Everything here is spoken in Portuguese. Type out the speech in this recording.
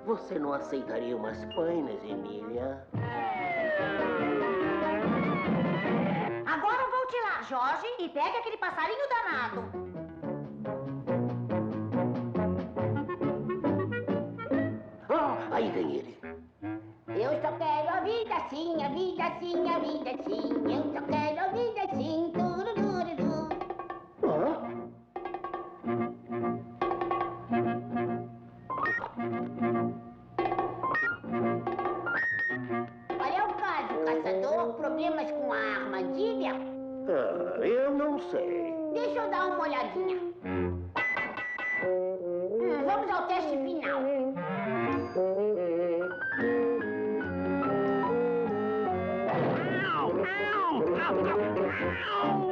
Você não aceitaria umas painas, Emília? Agora volte lá, Jorge, e pegue aquele passarinho danado. Ah, aí vem ele. Eu só quero a vida assim, a vida assim, a vida assim. Eu só quero a vida assim, turururu. Ah? Qual é o caso, caçador? Problemas com a armadilha? Ah, eu não sei. Deixa eu dar uma olhadinha. Vamos ao teste final. Au, au, au, au, au.